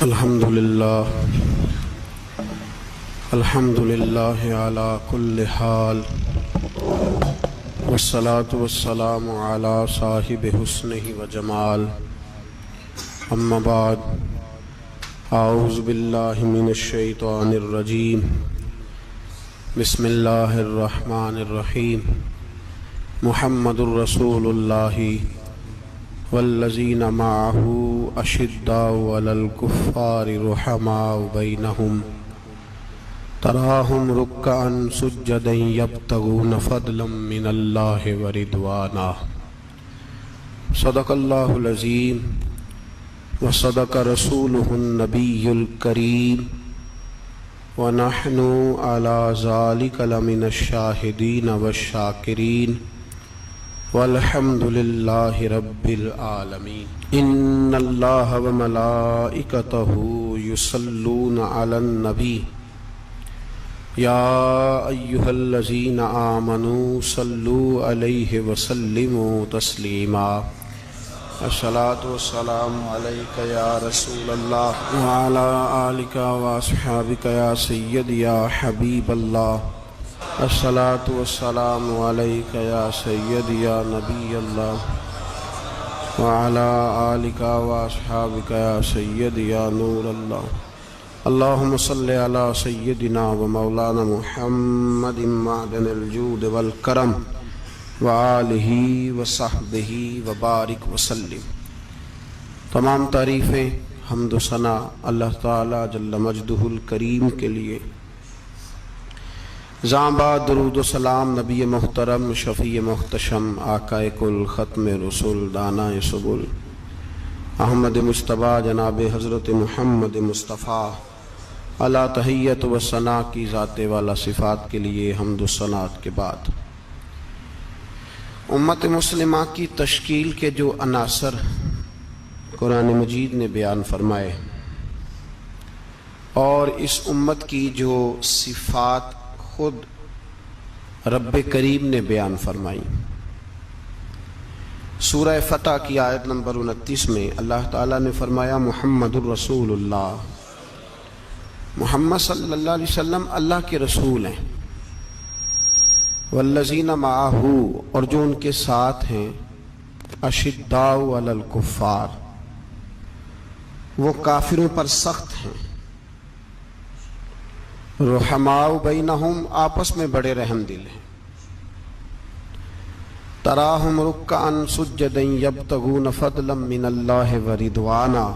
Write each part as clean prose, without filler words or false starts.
الحمدللہ علی کل حال والصلاة والسلام علی صاحب حسنہ و جمال اما بعد اعوذ باللہ من الشیطان الرجیم بسم اللہ الرحمن الرحیم محمد الرسول اللہ والذین معہ اشداء علی الکفار رحماء بینہم تراہم رکعا سجدا یبتغون فضلا من اللہ ورضوانا صدق اللہ العظیم وصدق رسولہ النبی الکریم ونحن علی ذلک لمن الشاہدین والشاکرین والحمد للہ رب العالمین ان اللہ وملائکتہ یصلون علی النبی یا ایہا الذین آمنوا صلوا علیہ وسلموا تسلیما الصلاۃ والسلام علیک یا رسول اللہ وعلی آلک واصحابک یا سیدی یا حبیب اللہ الصلاۃ والسلام علیک یا سیدی یا نبی اللہ وعلی آلک واصحابک یا سیدی یا نور اللہ اللہم صلی علی سیدنا و مولانا محمد معدن الجود والکرم وآلہ وصحبہ وبارک وسلم۔ تمام تعریفیں حمد و ثنا اللہ تعالی جل مجدہ الکریم کے لیے، زامباد درود و سلام نبی محترم شفیع محتشم آقا کل ختم رسول دانا سبل احمد مجتبیٰ جناب حضرت محمد مصطفیٰ علی تحیت و ثنا کی ذات والا صفات کے لیے حمد و ثناء کے بعد امت مسلمہ کی تشکیل کے جو عناصر قرآن مجید نے بیان فرمائے اور اس امت کی جو صفات خود رب کریم نے بیان فرمائی، سورہ فتح کی آیت نمبر 29 میں اللہ تعالیٰ نے فرمایا محمد الرسول اللہ، محمد صلی اللہ علیہ وسلم اللہ کے رسول ہیں، والذین معہ اور جو ان کے ساتھ ہیں، اشداء علی الکفار وہ کافروں پر سخت ہیں، رحماء بینہم آپس میں بڑے رحم دل ہیں، تراہم رکعا سجدا یبتغون فضلا من اللہ ورضوانا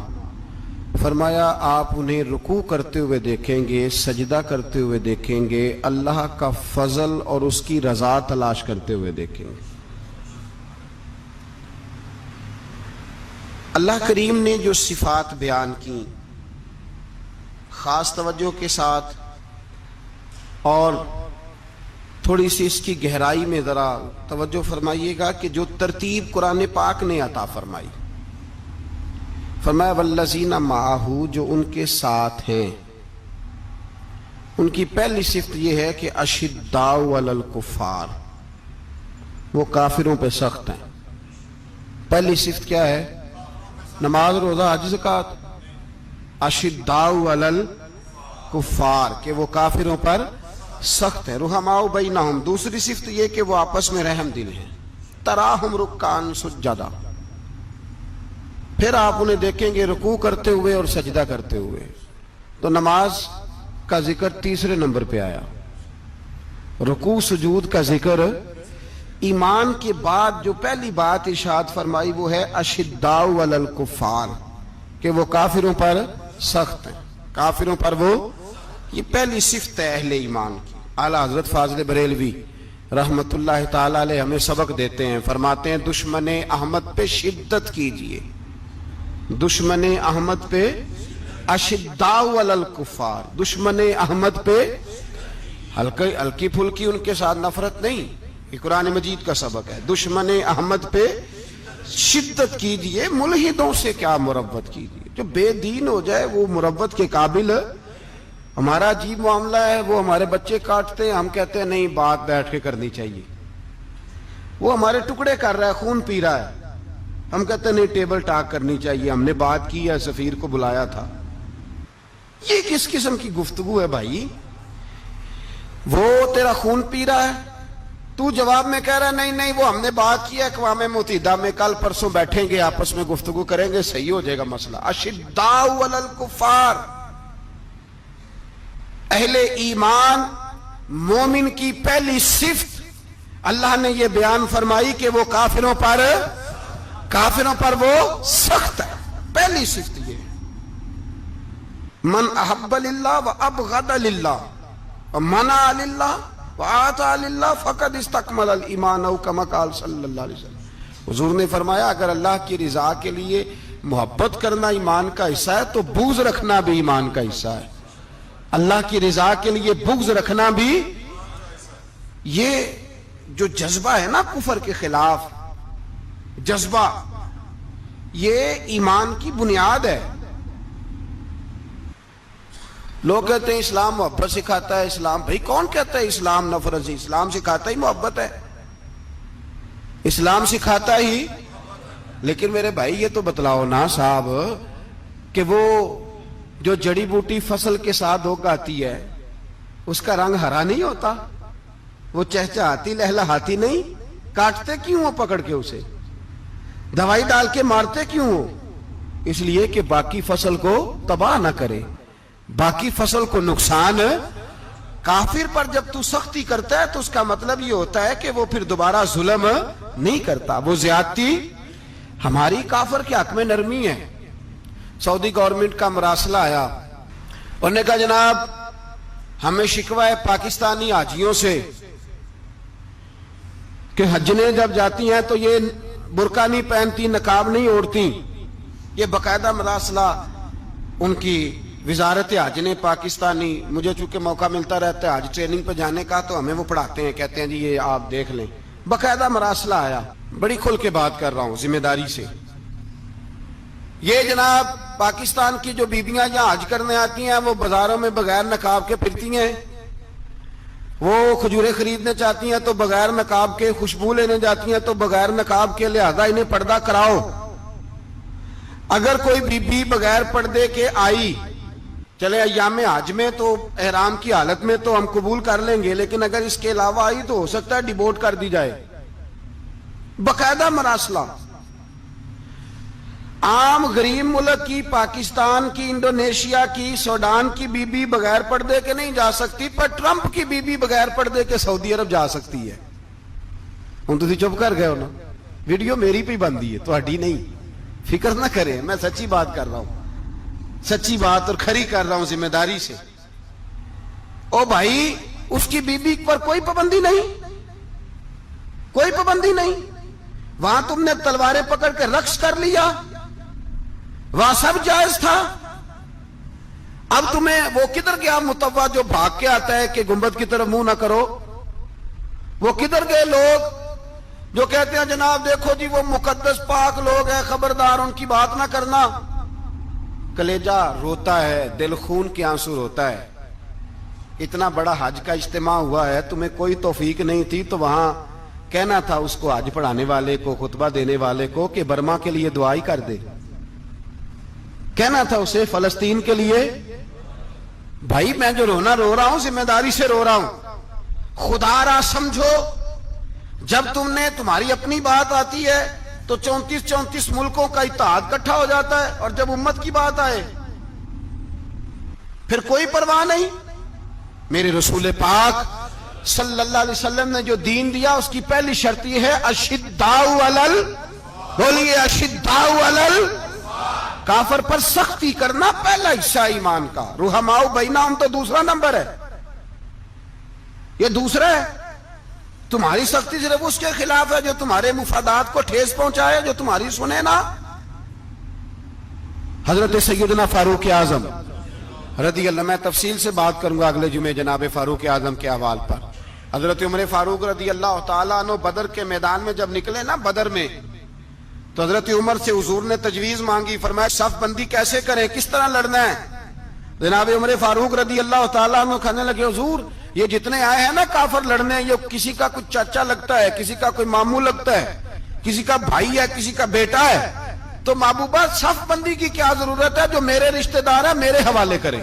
فرمایا آپ انہیں رکوع کرتے ہوئے دیکھیں گے، سجدہ کرتے ہوئے دیکھیں گے، اللہ کا فضل اور اس کی رضا تلاش کرتے ہوئے دیکھیں گے۔ اللہ کریم نے جو صفات بیان کی خاص توجہ کے ساتھ اور تھوڑی سی اس کی گہرائی میں ذرا توجہ فرمائیے گا کہ جو ترتیب قرآن پاک نے عطا فرمائی، فرمایا والذین معہ جو ان کے ساتھ ہیں، ان کی پہلی صفت یہ ہے کہ اشداء علی الکفار وہ کافروں پہ سخت ہیں۔ پہلی صفت کیا ہے؟ نماز روزہ حج زکوٰۃ، اشداء علی الکفار کہ وہ کافروں پر سخت ہے، رحماء بینہم دوسری صفت یہ کہ وہ آپس میں رحم دل ہیں، تراہم رکعا سجدا پھر آپ انہیں دیکھیں گے رکوع کرتے ہوئے اور سجدہ کرتے ہوئے۔ تو نماز کا ذکر تیسرے نمبر پہ آیا، رکوع سجود کا ذکر ایمان کے بعد جو پہلی بات ارشاد فرمائی وہ ہے اشداء علی الکفار کہ وہ کافروں پر سخت ہیں، کافروں پر وہ، یہ پہلی صفت ہے اہل ایمان کی۔ اعلیٰ حضرت فاضل بریلوی رحمت اللہ تعالی علیہ ہمیں سبق دیتے ہیں، فرماتے ہیں دشمن احمد پہ شدت کیجئے، دشمن احمد پہ اشداء علی الکفار، دشمن احمد پہ ہلکی پھلکی ان کے ساتھ نفرت نہیں، یہ قرآن مجید کا سبق ہے، دشمن احمد پہ شدت کیجئے، ملحدوں سے کیا مربت کیجئے، جو بے دین ہو جائے وہ مربت کے قابل۔ ہمارا عجیب معاملہ ہے، وہ ہمارے بچے کاٹتے ہیں، ہم کہتے ہیں نہیں بات بیٹھ کے کرنی چاہیے، وہ ہمارے ٹکڑے کر رہا ہے، خون پی رہا ہے، ہم کہتے ہیں نہیں ٹیبل ٹاک کرنی چاہیے، ہم نے بات کی ہے، سفیر کو بلایا تھا، یہ کس قسم کی گفتگو ہے بھائی؟ وہ تیرا خون پی رہا ہے، تو جواب میں کہہ رہا ہے نہیں نہیں وہ ہم نے بات کی ہے اقوام متحدہ میں، کل پرسوں بیٹھیں گے آپس میں گفتگو کریں گے، صحیح ہو جائے گا مسئلہ۔ اشداء علی الکفار، اہل ایمان مومن کی پہلی صفت اللہ نے یہ بیان فرمائی کہ وہ کافروں پر وہ سخت ہے، پہلی صفت یہ۔ من احب للہ و ابغض للہ و منع للہ و آتى للہ فقد استکمل الایمان، او کما قال صلی اللہ علیہ وسلم۔ حضور نے فرمایا اگر اللہ کی رضا کے لیے محبت کرنا ایمان کا حصہ ہے تو بغض رکھنا بھی ایمان کا حصہ ہے۔ اللہ کی رضا کے لیے بغض رکھنا بھی، یہ جو جذبہ ہے نا کفر کے خلاف جذبہ، یہ ایمان کی بنیاد ہے۔ لوگ کہتے ہیں اسلام محبت سکھاتا ہے، اسلام، بھائی کون کہتا ہے اسلام نفرت؟ اسلام سکھاتا ہی محبت ہے، اسلام سکھاتا ہی۔ لیکن میرے بھائی یہ تو بتلاؤ نا صاحب کہ وہ جو جڑی بوٹی فصل کے ساتھ اگاتی ہے اس کا رنگ ہرا نہیں ہوتا، وہ چہچہاتی لہلہاتی نہیں، کاٹتے کیوں ہو پکڑ کے اسے، دوائی ڈال کے مارتے کیوں ہو؟ اس لیے کہ باقی فصل کو تباہ نہ کرے، باقی فصل کو نقصان۔ کافر پر جب تو سختی کرتا ہے تو اس کا مطلب یہ ہوتا ہے کہ وہ پھر دوبارہ ظلم نہیں کرتا، وہ زیادتی۔ ہماری کافر کے حق میں نرمی ہے۔ سعودی گورنمنٹ کا مراسلہ آیا، انہوں نے کہا جناب ہمیں شکوہ ہے پاکستانی حاجیوں سے کہ حجنے جب جاتی ہیں تو یہ برقع نہیں پہنتی، نقاب نہیں اوڑھتی۔ یہ باقاعدہ مراسلہ ان کی وزارت حج نے پاکستانی، مجھے چونکہ موقع ملتا رہتا ہے حج ٹریننگ پہ جانے کا تو ہمیں وہ پڑھاتے ہیں، کہتے ہیں جی یہ آپ دیکھ لیں، باقاعدہ مراسلہ آیا۔ بڑی کھل کے بات کر رہا ہوں ذمہ داری سے۔ یہ جناب پاکستان کی جو بیبیاں یہاں حج کرنے آتی ہیں وہ بازاروں میں بغیر نقاب کے پھرتی ہیں، وہ کھجوریں خریدنے چاہتی ہیں تو بغیر نقاب کے، خوشبو لینے جاتی ہیں تو بغیر نقاب کے، لہذا انہیں پردہ کراؤ۔ اگر کوئی بی بی بغیر پردے کے آئی، چلے ایام حج میں تو احرام کی حالت میں تو ہم قبول کر لیں گے، لیکن اگر اس کے علاوہ آئی تو ہو سکتا ہے ڈیبورٹ کر دی جائے۔ باقاعدہ مراسلہ۔ عام غریب ملک کی، پاکستان کی، انڈونیشیا کی، سوڈان کی بی بی بغیر پردے کے نہیں جا سکتی، پر ٹرمپ کی بی بی بغیر پردے کے سعودی عرب جا سکتی ہے۔ ہوں تسی چپ کر گئے ہو نا، ویڈیو میری پہ بندی ہے، تہاڈی نہیں، فکر نہ کریں، میں سچی بات کر رہا ہوں، سچی بات اور کھری کر رہا ہوں ذمہ داری سے۔ او بھائی اس کی بی بی پر کوئی پابندی نہیں، کوئی پابندی نہیں۔ وہاں تم نے تلواریں پکڑ کے رقص کر لیا، وہاں سب جائز تھا۔ اب تمہیں وہ کدھر گیا متوا جو بھاگ کے آتا ہے کہ گنبد کی طرف منہ نہ کرو؟ وہ کدھر گئے لوگ جو کہتے ہیں جناب دیکھو جی وہ مقدس پاک لوگ ہیں، خبردار ان کی بات نہ کرنا؟ کلیجہ روتا ہے، دل خون کے آنسو روتا ہے۔ اتنا بڑا حج کا اجتماع ہوا ہے، تمہیں کوئی توفیق نہیں تھی تو وہاں کہنا تھا اس کو، حج پڑھانے والے کو، خطبہ دینے والے کو کہ برما کے لیے دعائی کر دے، کہنا تھا اسے فلسطین کے لیے۔ بھائی میں جو رونا رو رہا ہوں ذمہ داری سے رو رہا ہوں۔ خدا را سمجھو، جب تم نے، تمہاری اپنی بات آتی ہے تو 34 ملکوں کا اتحاد اکٹھا ہو جاتا ہے، اور جب امت کی بات آئے پھر کوئی پرواہ نہیں۔ میرے رسول پاک صلی اللہ علیہ وسلم نے جو دین دیا اس کی پہلی شرط یہ ہے اشداء علی، بولیے اشداء علی، کافر پر سختی کرنا پہلا حصہ ایمان کا۔ رحماء بینہم تو دوسرا نمبر ہے، یہ دوسرا ہے۔ تمہاری سختی صرف اس کے خلاف ہے جو تمہارے مفادات کو ٹھیس پہنچائے، جو تمہاری سنے نا۔ حضرت سیدنا فاروق اعظم رضی اللہ، میں تفصیل سے بات کروں گا اگلے جمعے جناب فاروق اعظم کے احوال پر۔ حضرت عمر فاروق رضی اللہ تعالیٰ عنہ بدر کے میدان میں جب نکلے نا، بدر میں، تو حضرت عمر سے حضور نے تجویز مانگی، فرمایا صف بندی کیسے کریں، کس طرح لڑنا ہے؟ جناب عمر فاروق رضی اللہ تعالیٰ عنہ کہنے لگے حضور یہ جتنے آئے ہیں نا کافر لڑنے، یہ کسی کا کچھ چاچا لگتا ہے، کسی کا کوئی ماموں لگتا ہے، کسی کا بھائی ہے، کسی کا بیٹا ہے، تو محبوبہ صف بندی کی کیا ضرورت ہے؟ جو میرے رشتہ دار ہیں میرے حوالے کریں۔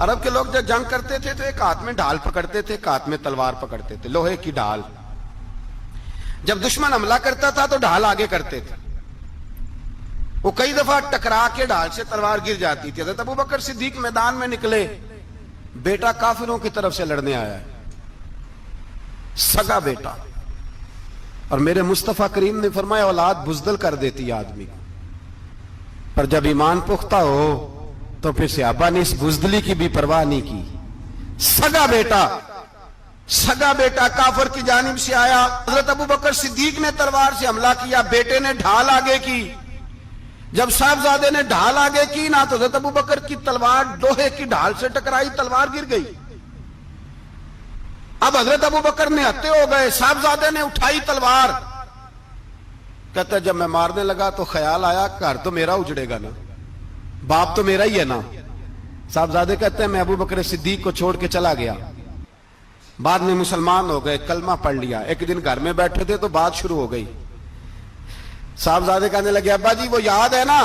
عرب کے لوگ جب جنگ کرتے تھے تو ایک ہاتھ میں ڈھال پکڑتے تھے، ایک ہاتھ میں تلوار پکڑتے تھے، لوہے کی ڈھال. جب دشمن حملہ کرتا تھا تو ڈھال آگے کرتے تھے. وہ کئی دفعہ ٹکرا کے ڈھال سے تلوار گر جاتی تھی. حضرت ابوبکر صدیق میدان میں نکلے، بیٹا کافروں کی طرف سے لڑنے آیا ہے، سگا بیٹا. اور میرے مصطفیٰ کریم نے فرمایا اولاد بزدل کر دیتی ہے آدمی کو، پر جب ایمان پختہ ہو تو پھر صحابہ نے اس بزدلی کی بھی پرواہ نہیں کی. سگا بیٹا کافر کی جانب سے آیا. حضرت ابوبکر صدیق نے تلوار سے حملہ کیا، بیٹے نے ڈھال آگے کی. جب صاحبزادے نے ڈھال آگے کی نا تو حضرت ابوبکر کی تلوار لوہے کی ڈھال سے ٹکرائی، تلوار گر گئی. اب حضرت ابوبکر نے ہتے ہو گئے، صاحبزادے نے اٹھائی تلوار. کہتا ہے جب میں مارنے لگا تو خیال آیا گھر تو میرا اجڑے گا نا، باپ تو میرا ہی ہے نا. صاحبزادے کہتے ہیں میں ابوبکر صدیق کو چھوڑ کے چلا گیا. بعد میں مسلمان ہو گئے، کلمہ پڑھ لیا. ایک دن گھر میں بیٹھے تھے تو بات شروع ہو گئی. صاحبزادے کہنے لگے ابا جی وہ یاد ہے نا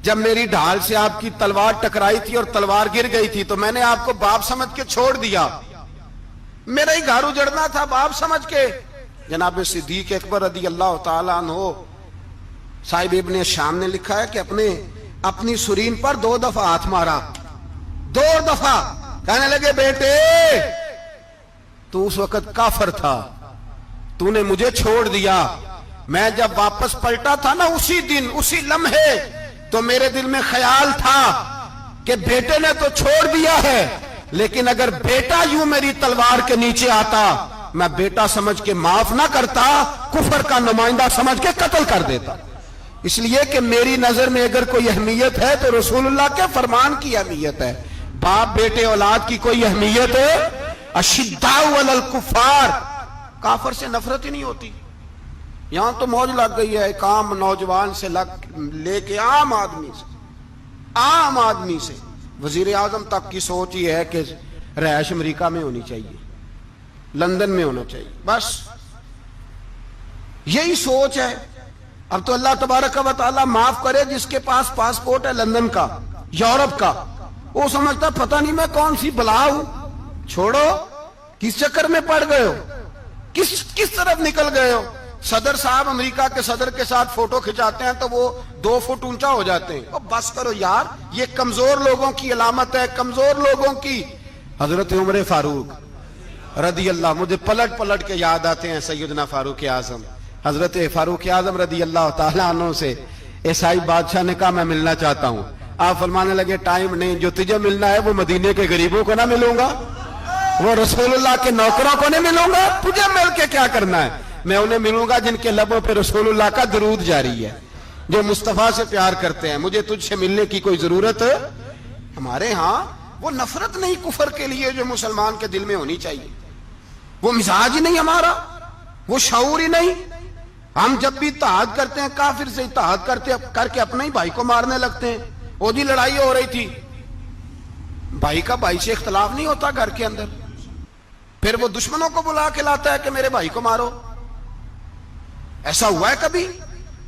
جب میری ڈھال سے آپ کی تلوار ٹکرائی تھی اور تلوار گر گئی تھی تو میں نے آپ کو باپ سمجھ کے چھوڑ دیا، میرا ہی گھر اجڑنا تھا باپ سمجھ کے. جناب صدیق اکبر رضی اللہ تعالیٰ عنہ صاحب ابن شام نے لکھا ہے کہ اپنی سرین پر 2 دفعہ ہاتھ مارا، 2 دفعہ. کہنے لگے بیٹے تو اس وقت کافر تھا، تو نے مجھے چھوڑ دیا. میں جب واپس پلٹا تھا نا اسی دن اسی لمحے تو میرے دل میں خیال تھا کہ بیٹے نے تو چھوڑ دیا ہے، لیکن اگر بیٹا یوں میری تلوار کے نیچے آتا میں بیٹا سمجھ کے معاف نہ کرتا، کفر کا نمائندہ سمجھ کے قتل کر دیتا. اس لیے کہ میری نظر میں اگر کوئی اہمیت ہے تو رسول اللہ کے فرمان کی اہمیت ہے. باپ بیٹے اولاد کی کوئی اہمیت ہے؟ اشداء علی الکفار، کافر سے نفرت ہی نہیں ہوتی. یہاں تو موج لگ گئی ہے ایک عام نوجوان سے لے کے عام آدمی سے وزیر اعظم تک کی سوچ یہ ہے کہ رہائش امریکہ میں ہونی چاہیے، لندن میں ہونا چاہیے، بس یہی سوچ ہے. اب تو اللہ تبارک و تعالیٰ معاف کرے جس کے پاس پاسپورٹ ہے لندن کا، یورپ کا، وہ سمجھتا پتہ نہیں میں کون سی بلا ہوں. چھوڑو، کس چکر میں پڑ گئے ہو، کس طرف نکل گئے ہو. صدر صاحب امریکہ کے صدر کے ساتھ فوٹو کھچاتے ہیں تو وہ 2 فٹ اونچا ہو جاتے ہیں. بس کرو یار، یہ کمزور لوگوں کی علامت ہے، کمزور لوگوں کی. حضرت عمر فاروق رضی اللہ، مجھے پلٹ کے یاد آتے ہیں سیدنا فاروق اعظم. حضرت فاروق اعظم رضی اللہ تعالیٰ عنہ سے عیسائی بادشاہ نے کہا میں ملنا چاہتا ہوں. آپ فرمانے لگے ٹائم نہیں، جو تجھے ملنا ہے وہ مدینے کے غریبوں کو نہ ملوں گا، وہ رسول اللہ کے نوکروں کو نہیں ملوں گا، تجھے مل کے کیا کرنا ہے. میں انہیں ملوں گا جن کے لبوں پہ رسول اللہ کا درود جاری ہے، جو مصطفیٰ سے پیار کرتے ہیں. مجھے تجھ سے ملنے کی کوئی ضرورت ہے. ہمارے ہاں وہ نفرت نہیں کفر کے لیے جو مسلمان کے دل میں ہونی چاہیے، وہ مزاج ہی نہیں ہمارا، وہ شعور ہی نہیں. ہم جب بھی اتحاد کرتے ہیں کافر سے اتحاد کر کے اپنے ہی بھائی کو مارنے لگتے ہیں. وہ جی لڑائی ہو رہی تھی، بھائی کا بھائی سے اختلاف نہیں ہوتا گھر کے اندر، پھر وہ دشمنوں کو بلا کے لاتا ہے کہ میرے بھائی کو مارو. ایسا ہوا ہے کبھی؟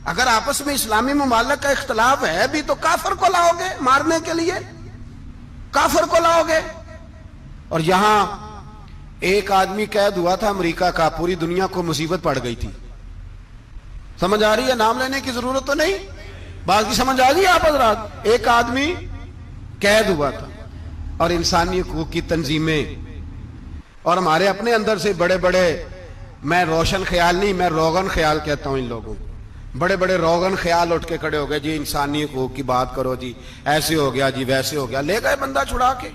اگر آپس میں اسلامی ممالک کا اختلاف ہے بھی تو کافر کو لاؤ گے مارنے کے لیے، کافر کو لاؤ گے. اور یہاں ایک آدمی قید ہوا تھا امریکہ کا، پوری دنیا کو مصیبت پڑ گئی تھی. سمجھ آ رہی ہے؟ نام لینے کی ضرورت تو نہیں، بات کی سمجھ آ رہی ہے آپ حضرات؟ ایک آدمی قید ہوا تھا اور انسانی حقوق کی تنظیمیں اور ہمارے اپنے اندر سے بڑے بڑے، میں روشن خیال نہیں، میں روغن خیال کہتا ہوں ان لوگوں کو، بڑے بڑے روغن خیال اٹھ کے کھڑے ہو گئے جی انسانی حقوق کی بات کرو جی، ایسے ہو گیا جی ویسے ہو گیا. لے گئے بندہ چھڑا کے.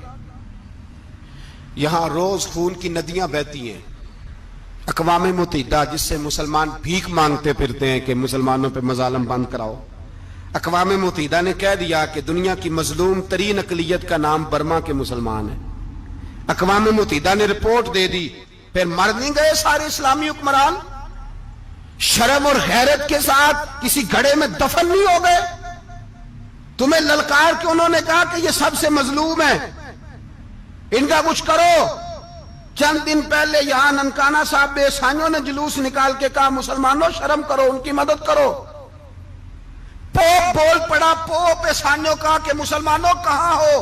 یہاں روز خون کی ندیاں بہتی ہیں. اقوام متحدہ جس سے مسلمان بھیک مانگتے پھرتے ہیں کہ مسلمانوں پہ مظالم بند کراؤ، اقوام متحدہ نے کہہ دیا کہ دنیا کی مظلوم ترین اقلیت کا نام برما کے مسلمان ہیں. اقوام متحدہ نے رپورٹ دے دی. پھر مر نہیں گئے سارے اسلامی حکمران؟ شرم اور غیرت کے ساتھ کسی گھڑے میں دفن نہیں ہو گئے؟ تمہیں للکار کے انہوں نے کہا کہ یہ سب سے مظلوم ہیں، ان کا کچھ کرو. چند دن پہلے یہاں ننکانہ صاحب بے سانیوں نے جلوس نکال کے کہا مسلمانوں شرم کرو، ان کی مدد کرو. پوپ بول پڑا، پوپ بے سانیوں کہا کہ مسلمانوں کہاں ہو؟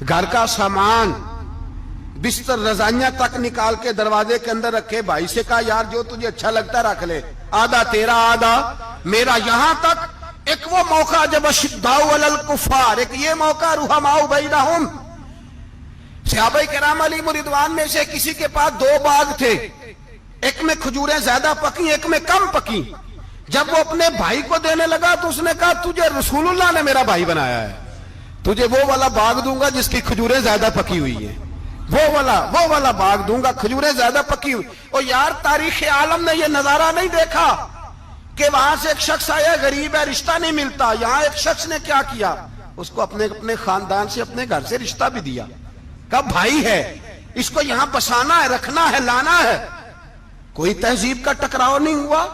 گھر کا سامان بستر رضائیاں تک نکال کے دروازے کے اندر رکھے. بھائی سے کہا یار جو تجھے اچھا لگتا رکھ لے, آدھا تیرا آدھا میرا. یہاں تک ایک وہ موقع جب اشداء علی الکفار, ایک یہ موقع رحماء بینہم. صحابہ کرام علیہم رضوان میں سے کسی کے پاس 2 باغ تھے, ایک میں کھجوریں زیادہ پکی, ایک میں کم پکی. جب وہ اپنے بھائی کو دینے لگا تو اس نے کہا تجھے رسول اللہ نے میرا بھائی بنایا ہے, تجھے وہ والا باغ دوں گا جس کی کھجوریں زیادہ پکی ہوئی ہیں, وہ والا باغ دوں گا کھجوریں زیادہ پکی ہوئی. اور یار تاریخ عالم نے یہ نظارہ نہیں دیکھا کہ وہاں سے ایک شخص آیا غریب ہے رشتہ نہیں ملتا. یہاں ایک شخص نے کیا کیا, اس کو اپنے خاندان سے اپنے گھر سے رشتہ بھی دیا. کہا بھائی ہے, اس کو یہاں بسانا ہے, رکھنا ہے, لانا ہے. کوئی تہذیب کا ٹکراؤ نہیں ہوا,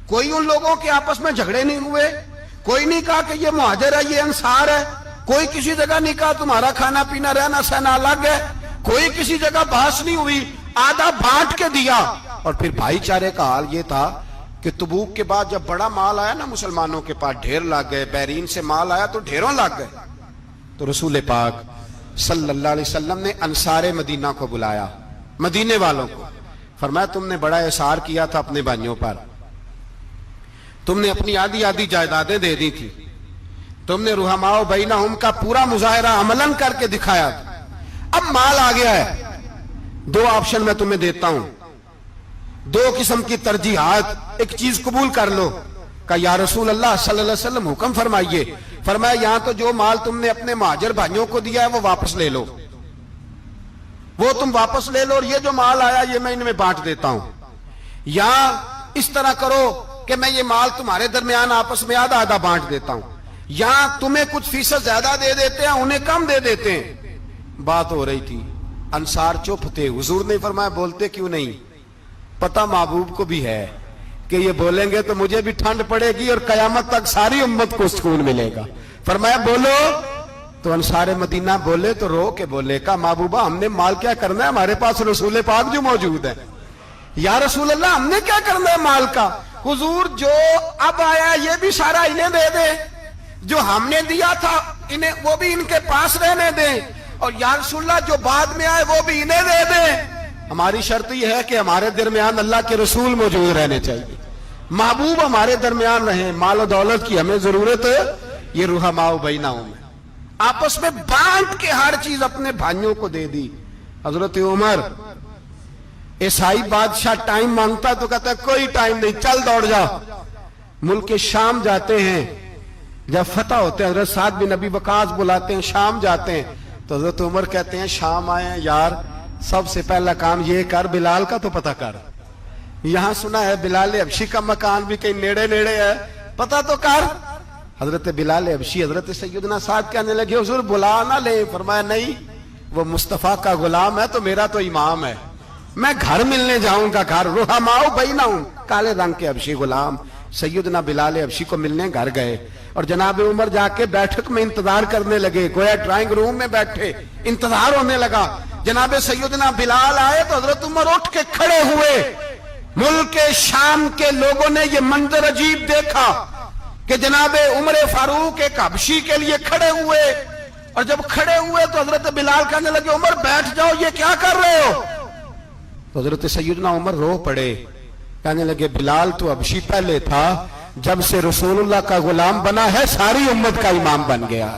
کوئی ان لوگوں کے آپس میں جھگڑے نہیں ہوئے, کوئی نہیں کہا کہ یہ مہاجر ہے یہ انصار ہے, کوئی کسی جگہ نہیں کہا تمہارا کھانا پینا رہنا سہنا الگ ہے, کوئی کسی جگہ بحث نہیں ہوئی, آدھا بانٹ کے دیا. اور پھر بھائی چارے کا حال یہ تھا کہ تبوک کے بعد جب بڑا مال آیا نا مسلمانوں کے پاس, ڈھیر لگ گئے, بحرین سے مال آیا تو ڈھیروں لگ گئے. تو رسول پاک صلی اللہ علیہ وسلم نے انصار مدینہ کو بلایا, مدینے والوں کو. فرمایا تم نے بڑا احسار کیا تھا اپنے بھائیوں پر, تم نے اپنی آدھی جائیدادیں دے دی تھی, تم نے رحماء بینہم کا پورا مظاہرہ عملاً کر کے دکھایا تھا. اب مال آ گیا ہے, 2 آپشن میں تمہیں دیتا ہوں, 2 قسم کی ترجیحات, ایک چیز قبول کر لو. کہا یا رسول اللہ صلی اللہ علیہ وسلم حکم فرمائیے. فرمایا یہاں تو جو مال تم نے اپنے مہاجر بھائیوں کو دیا ہے وہ واپس لے لو, وہ تم واپس لے لو, اور یہ جو مال آیا یہ میں ان میں بانٹ دیتا ہوں. یا اس طرح کرو کہ میں یہ مال تمہارے درمیان آپس میں آدھا آدھا بانٹ دیتا ہوں, یا تمہیں کچھ فیصد زیادہ دے دیتے ہیں انہیں کم دے دیتے ہیں. بات ہو رہی تھی, انصار چپ تھے. حضور نے فرمایا بولتے کیوں نہیں, پتہ محبوب کو بھی ہے کہ یہ بولیں گے تو مجھے بھی ٹھنڈ پڑے گی اور قیامت تک ساری امت کو سکون ملے گا. فرمایا بولو. تو انصار مدینہ بولے تو رو کے بولے, کہا محبوبہ ہم نے مال کیا کرنا ہے, ہمارے پاس رسول پاک جو موجود ہے. یا رسول اللہ ہم نے کیا کرنا ہے مال کا, حضور جو اب آیا یہ بھی سارا انہیں دے دے, جو ہم نے دیا تھا انہیں وہ بھی ان کے پاس رہنے دیں, اور یا رسول اللہ جو بعد میں آئے وہ بھی انہیں دے دیں. ہماری شرط یہ ہے کہ ہمارے درمیان اللہ کے رسول موجود رہنے چاہیے, محبوب ہمارے درمیان رہیں, مال و دولت کی ہمیں ضرورت ہے. یہ رحماء بینہم ہے, آپس میں بانٹ کے ہر چیز اپنے بھائیوں کو دے دی. حضرت عمر عیسائی بادشاہ ٹائم مانگتا تو کہتا ہے کوئی ٹائم نہیں, چل دوڑ جا. ملک شام جاتے ہیں, جب فتح ہوتے ہیں حضرت سعد بن ابی وقاص بلاتے ہیں, شام جاتے ہیں تو حضرت عمر کہتے ہیں شام آئے ہیں یار, سب سے پہلا کام یہ کر بلال کا تو پتہ کر. یہاں سنا ہے بلال حبشی کا مکان بھی کہیں نیڑے ہے, پتہ تو کر. حضرت بلال حبشی حضرت سیدنا سعد کہنے لگے حضور بلا نہ لیں. فرمایا نہیں, وہ مصطفیٰ کا غلام ہے تو میرا تو امام ہے, میں گھر ملنے جاؤں گا. گھر رحماء بینہم, کالے رنگ کے حبشی غلام سیدنا بلال حبشی کو ملنے گھر گئے, اور جناب عمر جا کے بیٹھک میں انتظار کرنے لگے, گویا ڈرائنگ روم میں بیٹھے انتظار ہونے لگا. جناب سیدنا بلال آئے تو حضرت عمر اٹھ کے کھڑے ہوئے. ملک شام کے لوگوں نے یہ منظر عجیب دیکھا کہ جناب عمر فاروق ایک حبشی کے لیے کھڑے ہوئے, اور جب کھڑے ہوئے تو حضرت بلال کہنے لگے عمر بیٹھ جاؤ, یہ کیا کر رہے ہو. تو حضرت سیدنا عمر رو پڑے, کہنے لگے بلال تو حبشی پہلے تھا, جب سے رسول اللہ کا غلام بنا ہے ساری امت کا امام بن گیا,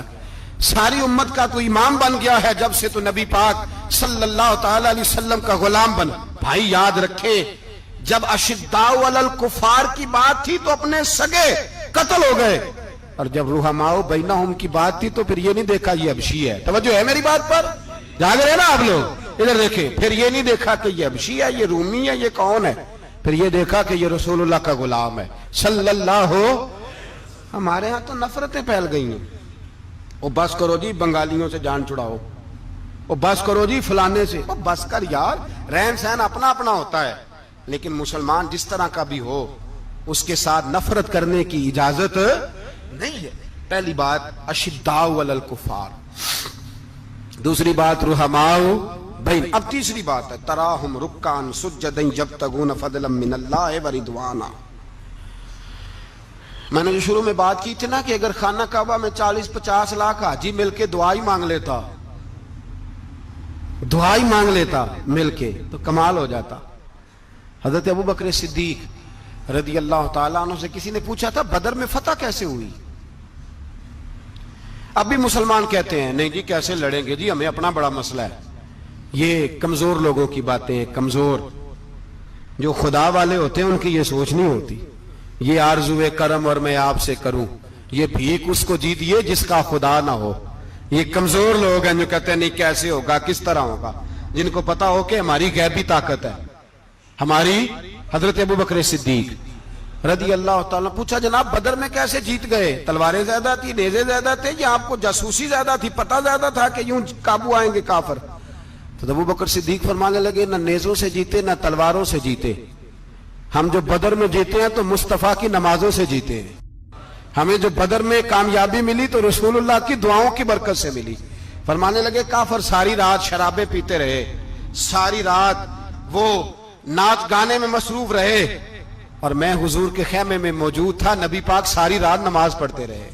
ساری امت کا تو امام بن گیا ہے جب سے تو نبی پاک صلی اللہ تعالی علیہ وسلم کا غلام بنا. بھائی یاد رکھے جب اشداء علی الکفار کی بات تھی تو اپنے سگے قتل ہو گئے, اور جب رحماء بینہم کی بات تھی تو پھر یہ نہیں دیکھا یہ حبشی ہے. توجہ ہے میری بات پر, جاگ رہے نا آپ لوگ, ادھر دیکھیں. پھر یہ نہیں دیکھا کہ یہ حبشی ہے, یہ رومی ہے, یہ کون ہے, پھر یہ دیکھا کہ یہ رسول اللہ کا غلام ہے صلی اللہ. ہمارے ہاں تو نفرتیں پھیل گئی ہیں, وہ بس کرو جی بنگالیوں سے جان چھڑاؤ, وہ بس کرو جی فلانے سے, وہ بس کر یار, رہن سہن اپنا اپنا ہوتا ہے, لیکن مسلمان جس طرح کا بھی ہو اس کے ساتھ نفرت کرنے کی اجازت نہیں ہے. پہلی بات اشداء علی الکفار, دوسری بات رحماء بین. اب تیسری بات ہے تراہم رکعا سجدا یبتغون فضلا من اللہ ورضوانا. میں نے جو شروع میں بات کی تھی نا کہ اگر خانہ کعبہ میں 40-50 لاکھ حاجی مل کے دعا ہی مانگ لیتا دعائی مانگ لیتا مل کے تو کمال ہو جاتا۔ حضرت ابو بکر صدیق رضی اللہ تعالیٰ عنہ سے کسی نے پوچھا تھا بدر میں فتح کیسے ہوئی؟ اب بھی مسلمان کہتے ہیں نہیں جی کیسے لڑیں گے جی، ہمیں اپنا بڑا مسئلہ ہے۔ یہ کمزور لوگوں کی باتیں، کمزور جو خدا والے ہوتے ہیں ان کی یہ سوچ نہیں ہوتی۔ یہ آرزوئے کرم اور میں آپ سے کروں، یہ بھیک اس کو جیتیے جس کا خدا نہ ہو۔ یہ کمزور لوگ ہیں جو کہتے ہیں نہیں کیسے ہوگا، کس طرح ہوگا، جن کو پتا ہو کہ ہماری غیبی طاقت ہے ہماری۔ حضرت ابو بکر صدیق رضی اللہ تعالیٰ پوچھا جناب بدر میں کیسے جیت گئے؟ تلواریں زیادہ تھی، نیزے زیادہ تھے، یا آپ کو جاسوسی زیادہ تھی، پتہ زیادہ تھا کہ یوں قابو آئیں گے کافر؟ تو ابو بکر صدیق فرمانے لگے نہ نیزوں سے جیتے نہ تلواروں سے جیتے، ہم جو بدر میں جیتے ہیں تو مصطفیٰ کی نمازوں سے جیتے ہیں۔ ہمیں جو بدر میں کامیابی ملی تو رسول اللہ کی دعاؤں کی برکت سے ملی۔ فرمانے لگے کافر ساری رات شرابیں پیتے رہے، ساری رات وہ ناچ گانے میں مصروف رہے، اور میں حضور کے خیمے میں موجود تھا، نبی پاک ساری رات نماز پڑھتے رہے،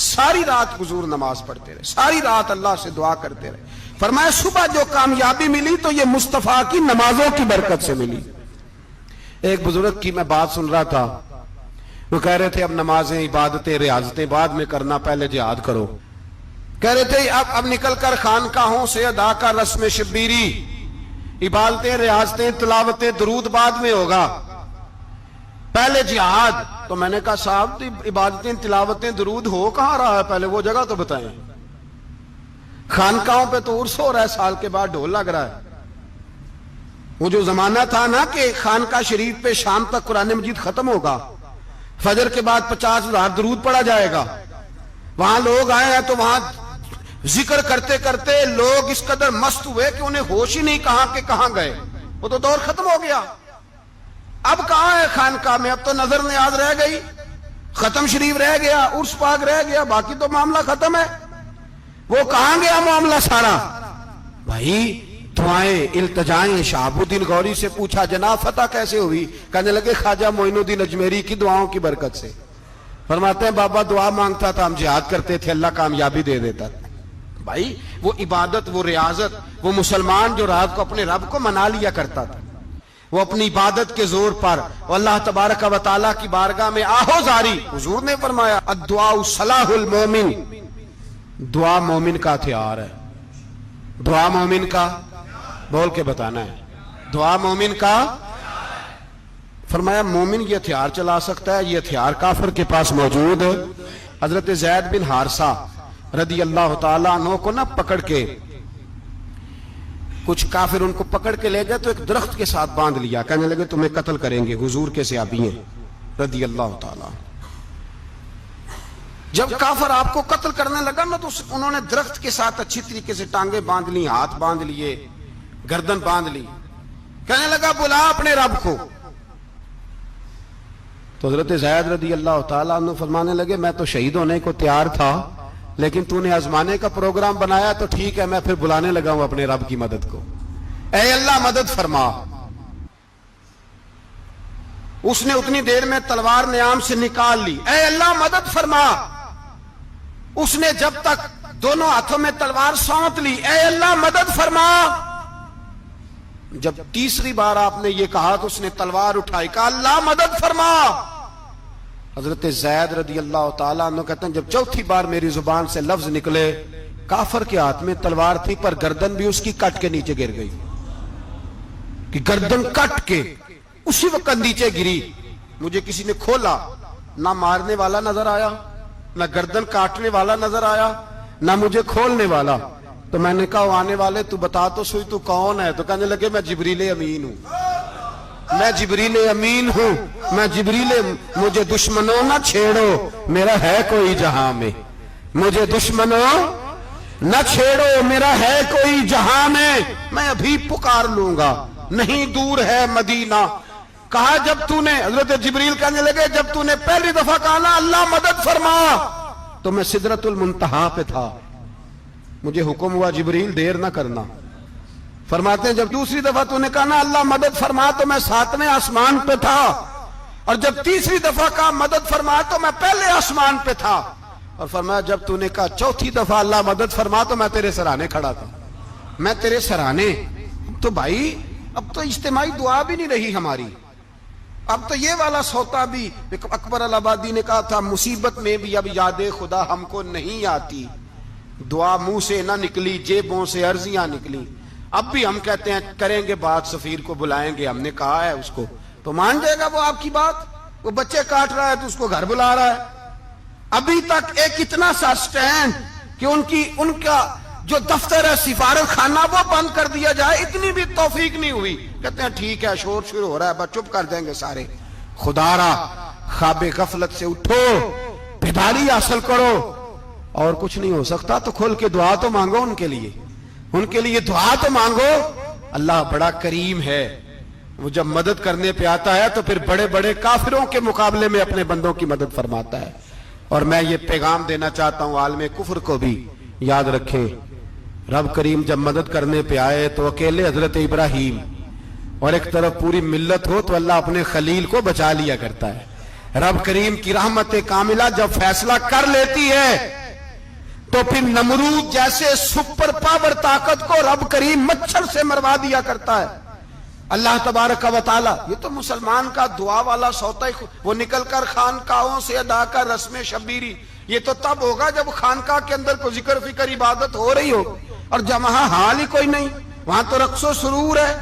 ساری رات حضور نماز پڑھتے رہے، ساری رات اللہ سے دعا کرتے رہے۔ فرمایا صبح جو کامیابی ملی تو یہ مصطفیٰ کی نمازوں کی برکت سے ملی۔ ایک بزرگ کی میں بات سن رہا تھا، وہ کہہ رہے تھے اب نمازیں عبادتیں ریاضتیں بعد میں کرنا، پہلے جہاد کرو۔ کہہ رہے تھے اب نکل کر خانقاہوں سے ادا کا رسم شبیری، عبادتیں ریاضتیں تلاوتیں درود بعد میں ہوگا، پہلے جہاد۔ تو میں نے کہا صاحب عبادتیں تلاوتیں درود ہو کہاں رہا ہے، پہلے وہ جگہ تو بتائیں۔ خانقاہوں پہ تو عرس ہو رہا ہے، سال کے بعد ڈھول لگ رہا ہے۔ وہ جو زمانہ تھا نا کہ خانقاہ شریف پہ شام تک قرآن مجید ختم ہوگا، فجر کے بعد 50,000 درود پڑھا جائے گا، وہاں لوگ آئے ہیں تو وہاں ذکر کرتے کرتے لوگ اس قدر مست ہوئے کہ انہیں ہوش ہی نہیں کہاں کہ کہاں گئے، وہ تو دور ختم ہو گیا۔ اب کہاں ہے خانقاہ میں؟ اب تو نظر نیاز رہ گئی، ختم شریف رہ گیا، عرس پاک رہ گیا، باقی تو معاملہ ختم ہے۔ وہ کہاں گیا معاملہ سارا؟ بھائی دعائیں التجائیں۔ شہاب الدین غوری سے پوچھا جناب فتح کیسے ہوئی؟ کہنے لگے خواجہ معین الدین اجمیری کی دعاؤں کی برکت سے۔ فرماتے ہیں بابا دعا مانگتا تھا، ہم جہاد کرتے تھے، اللہ کامیابی دے دیتا تھا۔ بھائی وہ عبادت، وہ ریاضت، وہ مسلمان جو رات کو اپنے رب کو منا لیا کرتا تھا، وہ اپنی عبادت کے زور پر اللہ تبارک و تعالیٰ کی بارگاہ میں آہو زاری۔ حضور نے فرمایا الدعاء صلاح المومن، دعا مومن کا ہتھیار ہے۔ دعا مومن کا، بول کے بتانا ہے، دعا مومن کا۔ فرمایا مومن یہ ہتھیار چلا سکتا ہے، یہ ہتھیار کافر کے پاس موجود ہے۔ حضرت زید بن حارثہ رضی اللہ تعالیٰ عنہ کو نہ پکڑ کے کچھ کافر ان کو پکڑ کے لے گئے تو ایک درخت کے ساتھ باندھ لیا، کہنے لگے تمہیں قتل کریں گے، حضور کے صحابی ہیں رضی اللہ تعالیٰ۔ جب کافر آپ کو قتل کرنے لگا نا تو انہوں نے درخت کے ساتھ اچھی طریقے سے ٹانگیں باندھ لی، ہاتھ باندھ لیے، گردن باندھ لی، کہنے لگا بلا اپنے رب کو۔ تو حضرت زید رضی اللہ تعالیٰ عنہ فرمانے لگے میں تو شہید ہونے کو تیار تھا، لیکن تو نے آزمانے کا پروگرام بنایا تو ٹھیک ہے، میں پھر بلانے لگا ہوں اپنے رب کی مدد کو۔ اے اللہ مدد فرما۔ اس نے اتنی دیر میں تلوار نیام سے نکال لی، اے اللہ مدد فرما۔ اس نے جب تک دونوں ہاتھوں میں تلوار سونت لی، اے اللہ مدد فرما۔ جب تیسری بار آپ نے یہ کہا تو اس نے تلوار اٹھائی، کہا اللہ مدد فرما۔ حضرت زید رضی اللہ تعالیٰ عنہ کہتے ہیں جب چوتھی بار میری زبان سے لفظ نکلے، کافر کے ہاتھ میں تلوار تھی پر گردن بھی اس کی کٹ کے نیچے گر گئی، کہ گردن کٹ کے اسی وقت نیچے گری۔ مجھے کسی نے کھولا، نہ مارنے والا نظر آیا، نہ گردن کاٹنے والا نظر آیا، نہ مجھے کھولنے والا۔ تو میں نے کہا آنے والے تو بتا تو سوئی تو کون ہے؟ تو کہنے لگے میں جبریل امین ہوں، میں جبریل امین ہوں، میں جبریل، مجھے دشمنوں نہ چھیڑو، میرا ہے کوئی جہاں میں، مجھے دشمنوں نہ چھیڑو، میرا ہے کوئی جہاں میں ابھی پکار لوں گا، نہیں دور ہے مدینہ۔ کہا جب تو نے، حضرت جبریل کہنے لگے جب تو نے پہلی دفعہ کہا نا اللہ مدد فرما تو میں سدرۃ المنتہا پہ تھا، مجھے حکم ہوا جبریل دیر نہ کرنا۔ فرماتے ہیں جب دوسری دفعہ تو نے کہا نا اللہ مدد فرما تو میں 7ویں آسمان پہ تھا، اور جب تیسری دفعہ کہا مدد فرما تو میں پہلے آسمان پہ تھا، اور فرمایا جب تو نے کہا چوتھی دفعہ اللہ مدد فرما تو میں تیرے سرانے کھڑا تھا۔ میں تیرے سرانے. تو بھائی اب تو اجتماعی دعا بھی نہیں رہی ہماری, اب تو یہ والا سوتا بھی. اکبر الآبادی نے کہا تھا مصیبت میں بھی اب یاد خدا ہم کو نہیں آتی, دعا منہ سے نہ نکلی جیبوں سے عرضیاں نکلی. اب بھی ہم کہتے ہیں کریں گے بات, سفیر کو بلائیں گے, ہم نے کہا ہے اس کو, تو مان جائے گا وہ آپ کی بات؟ وہ بچے کاٹ رہا ہے تو اس کو گھر بلا رہا ہے. ابھی تک ایک اتنا سا سٹینڈ کہ ان کا جو دفتر ہے سفارت خانہ وہ بند کر دیا جائے, اتنی بھی توفیق نہیں ہوئی. کہتے ہیں ٹھیک ہے شور شروع ہو رہا ہے بس چپ کر دیں گے سارے. خدا را خواب غفلت سے اٹھو, بیداری حاصل کرو, اور کچھ نہیں ہو سکتا تو کھول کے دعا تو مانگو ان کے لیے دعا تو مانگو. اللہ بڑا کریم ہے, وہ جب مدد کرنے پہ آتا ہے تو پھر بڑے بڑے کافروں کے مقابلے میں اپنے بندوں کی مدد فرماتا ہے. اور میں یہ پیغام دینا چاہتا ہوں عالم کفر کو بھی, یاد رکھیں رب کریم جب مدد کرنے پہ آئے تو اکیلے حضرت ابراہیم اور ایک طرف پوری ملت ہو تو اللہ اپنے خلیل کو بچا لیا کرتا ہے. رب کریم کی رحمت کاملہ جب فیصلہ کر لیتی ہے تو پھر نمرود جیسے سپر پاور طاقت کو رب کریم مچھر سے مروا دیا کرتا ہے. اللہ تبارک و تعالی, یہ تو مسلمان کا دعا والا سوتا ہی, وہ نکل کر خانقاہوں سے ادا کر رسم شبیری, یہ تو تب ہوگا جب خانقاہ کے اندر کوئی ذکر فکر عبادت ہو رہی ہو, اور جب وہاں حال ہی کوئی نہیں, وہاں تو رقص و سرور ہے,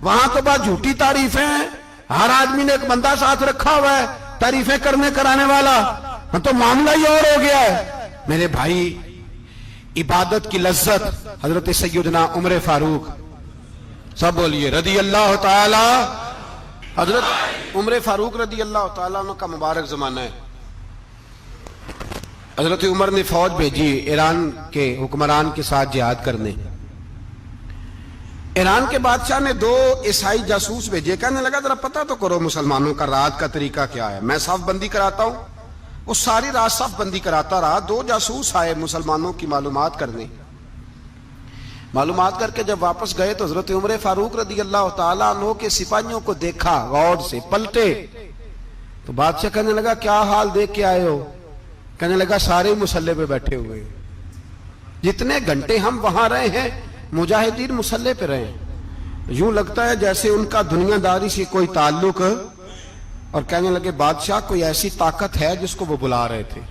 وہاں تو بات جھوٹی تعریفیں ہیں, ہر آدمی نے ایک بندہ ساتھ رکھا ہوا ہے تعریفیں کرنے کرانے والا, تو معاملہ ہی اور ہو گیا ہے. میرے بھائی عبادت کی لذت حضرت سیدنا عمر فاروق, سب بولیے رضی اللہ تعالی, حضرت عمر فاروق رضی اللہ تعالیٰ عنہ کا مبارک زمانہ ہے. حضرت عمر نے فوج بھیجی ایران کے حکمران کے ساتھ جہاد کرنے. ایران کے بادشاہ نے 2 عیسائی جاسوس بھیجے, کہنے لگا ذرا پتہ تو کرو مسلمانوں کا رات کا طریقہ کیا ہے, میں صف بندی کراتا ہوں. وہ ساری رات صف بندی کراتا رہا. 2 جاسوس آئے مسلمانوں کی معلومات کرنے, معلومات کر کے جب واپس گئے تو حضرت عمر فاروق رضی اللہ تعالیٰ عنہ کے سپاہیوں کو دیکھا, غور سے پلٹے, تو بادشاہ کہنے لگا کیا حال دیکھ کے آئے ہو؟ کہنے لگا سارے مسلح پہ بیٹھے ہوئے, جتنے گھنٹے ہم وہاں رہے ہیں مجاہدین مسلح پہ رہے ہیں, یوں لگتا ہے جیسے ان کا دنیا داری سے کوئی تعلق. اور کہنے لگے بادشاہ کوئی ایسی طاقت ہے جس کو وہ بلا رہے تھے,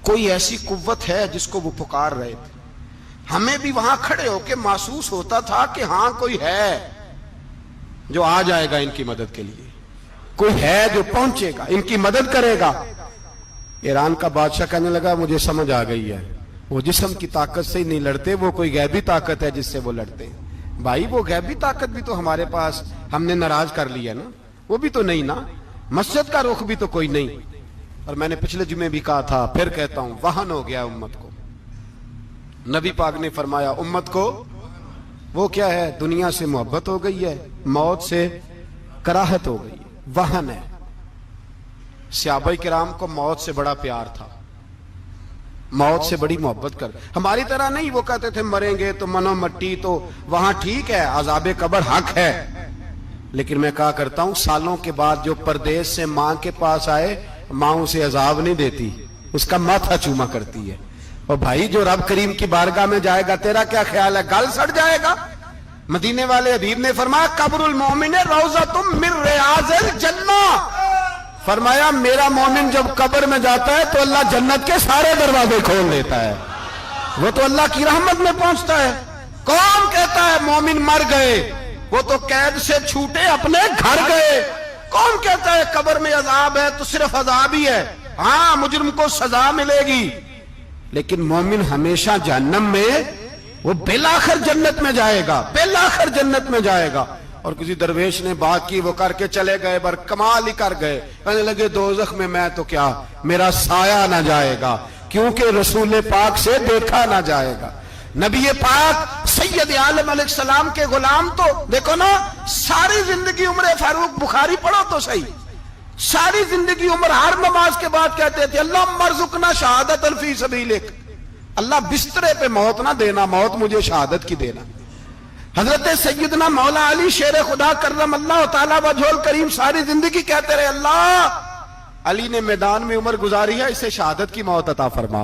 کوئی ایسی قوت ہے جس کو وہ پکار رہے تھے. ہمیں بھی وہاں کھڑے ہو کے محسوس ہوتا تھا کہ ہاں کوئی ہے جو آ جائے گا ان کی مدد کے لیے, کوئی ہے جو پہنچے گا ان کی مدد کرے گا. ایران کا بادشاہ کہنے لگا مجھے سمجھ آ گئی ہے, وہ جسم کی طاقت سے ہی نہیں لڑتے, وہ کوئی غیبی طاقت ہے جس سے وہ لڑتے ہیں. بھائی وہ غیبی طاقت بھی تو ہمارے پاس ہم نے ناراض کر لیا نا, وہ بھی تو نہیں نا, مسجد کا رخ بھی تو کوئی نہیں. اور میں نے پچھلے جمعے بھی کہا تھا, پھر کہتا ہوں, وہن ہو گیا امت کو. نبی پاک نے فرمایا امت کو وہ کیا ہے, دنیا سے محبت ہو گئی ہے, موت سے کراہت ہو گئی, وہن ہے. صحابہ کرام کو موت سے بڑا پیار تھا, موت سے بڑی محبت کر, ہماری طرح نہیں. وہ کہتے تھے مریں گے تو منو مٹی, تو وہاں ٹھیک ہے عذاب قبر حق ہے, لیکن میں کہا کرتا ہوں سالوں کے بعد جو پردیس سے ماں کے پاس آئے, ماں اسے عذاب نہیں دیتی, اس کا ماتھا چوما کرتی ہے. اور بھائی جو رب کریم کی بارگاہ میں جائے گا تیرا کیا خیال ہے, گل سڑ جائے گا؟ مدینے والے حبیب نے فرمایا قبر المومن روضۃ من ریاض الجنہ, فرمایا میرا مومن جب قبر میں جاتا ہے تو اللہ جنت کے سارے دروازے کھول دیتا ہے, وہ تو اللہ کی رحمت میں پہنچتا ہے. کون کہتا ہے مومن مر گئے, وہ تو قید سے چھوٹے اپنے گھر گئے. کون کہتا ہے قبر میں عذاب ہے تو صرف عذاب ہی ہے, ہاں مجرم کو سزا ملے گی, لیکن مومن ہمیشہ جہنم میں, وہ بالآخر جنت میں جائے گا, بالآخر جنت میں جائے گا. اور کسی درویش نے بات کی, وہ کر کے چلے گئے, بر کمال ہی کر گئے, کہنے لگے دوزخ میں میں تو کیا, میرا سایہ نہ جائے گا, کیونکہ رسول پاک سے دیکھا نہ جائے گا. نبی پاک سید عالم علیہ السلام کے غلام تو دیکھو نا, ساری زندگی عمر فاروق بخاری پڑھو تو صحیح, ساری زندگی عمر ہر نماز کے بعد کہتے تھے اللہم ارزقنا شہادت فی سبیلک, اللہ بسترے پہ موت نہ دینا, موت مجھے شہادت کی دینا. حضرت سیدنا مولا علی شیر خدا کرم اللہ تعالیٰ وجہ الکریم ساری زندگی کہتے رہے اللہ علی نے میدان میں عمر گزاری ہے, اسے شہادت کی موت عطا فرما.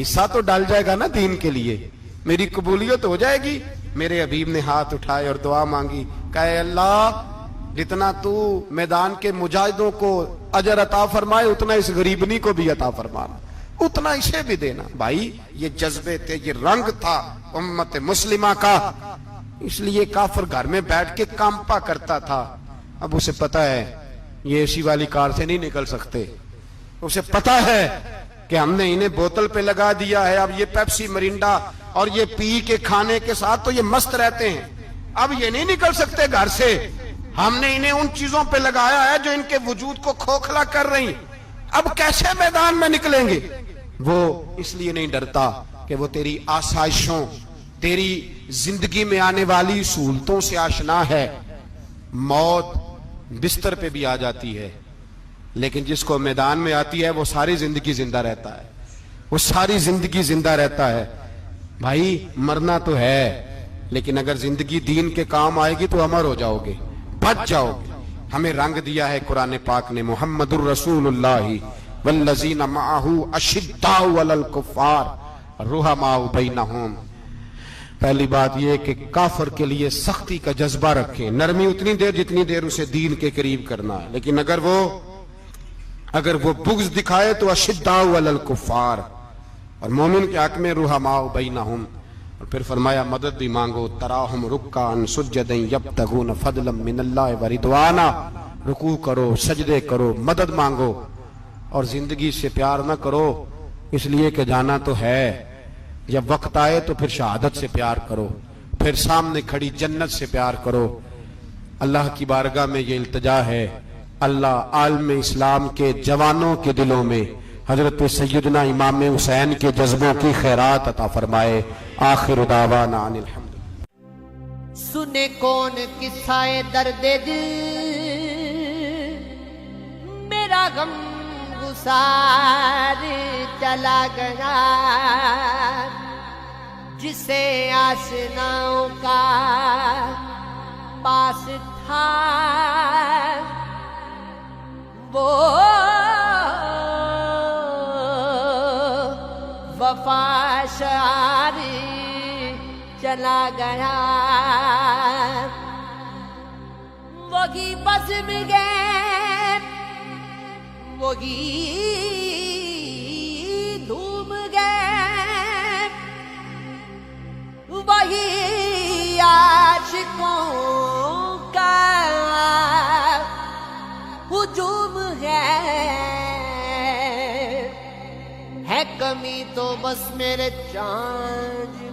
حصہ تو ڈال جائے گا نا دین کے لیے, میری قبولیت ہو جائے گی. میرے حبیب نے ہاتھ اٹھائے اور دعا مانگی, کہے اللہ جتنا تو میدان کے مجاہدوں کو اجر عطا فرمائے اتنا اس غریبنی کو بھی عطا فرمانا, اتنا اسے بھی دینا. بھائی یہ جذبے تھے, یہ رنگ تھا امت مسلمہ کا, اس لیے کافر گھر میں بیٹھ کے کانپا کرتا تھا. اب اسے پتا ہے یہ اے سی والی کار سے نہیں نکل سکتے, اسے پتا ہے کہ ہم نے انہیں بوتل پہ لگا دیا ہے, اب یہ پیپسی مرینڈا اور یہ پی کے کھانے کے ساتھ تو یہ مست رہتے ہیں, اب یہ نہیں نکل سکتے گھر سے. ہم نے انہیں ان چیزوں پہ لگایا ہے جو ان کے وجود کو کھوکھلا کر رہی, اب کیسے میدان میں نکلیں گے. وہ اس لیے نہیں ڈرتا کہ وہ تیری آسائشوں, تیری زندگی میں آنے والی سہولتوں سے آشنا ہے. موت بستر پہ بھی آ جاتی ہے, لیکن جس کو میدان میں آتی ہے وہ ساری زندگی زندہ رہتا ہے, وہ ساری زندگی زندہ رہتا ہے. بھائی مرنا تو ہے, لیکن اگر زندگی دین کے کام آئے گی تو امر ہو جاؤ گے, بچ جاؤ گے. ہمیں رنگ دیا ہے قرآن پاک نے, محمد الرسول اللہ والذین معہ اشداء علی الکفار رحماء بینہم. پہلی بات یہ کہ کافر کے لیے سختی کا جذبہ رکھیں, نرمی اتنی دیر جتنی دیر اسے دین کے قریب کرنا ہے, لیکن اگر وہ بغض دکھائے تو اشداء علی الکفار, اور مومن کے حق میں رحماء بینہم. اور پھر فرمایا مدد بھی مانگو, تراہم رکعا سجدا یبتغون فضلا من اللہ ورضوانا, رکوع کرو, سجدے کرو, مدد مانگو. اور زندگی سے پیار نہ کرو اس لیے کہ جانا تو ہے, جب وقت آئے تو پھر شہادت سے پیار کرو, پھر سامنے کھڑی جنت سے پیار کرو. اللہ کی بارگاہ میں یہ التجا ہے, اللہ عالم اسلام کے جوانوں کے دلوں میں حضرت سیدنا امام حسین کے جذبوں کی خیرات عطا فرمائے. آخر دعوانا ان الحمد. سنے کون قصہ درد دل, میرا غم گسار چلا گیا, جسے آشناؤں کا پاس تھا وہ وفا شاری چلا گیا. وہی بزم گئے, وہی دھوم گئے, وہی عاشقوں کا ہجوم ہے کمی تو بس میرے چاند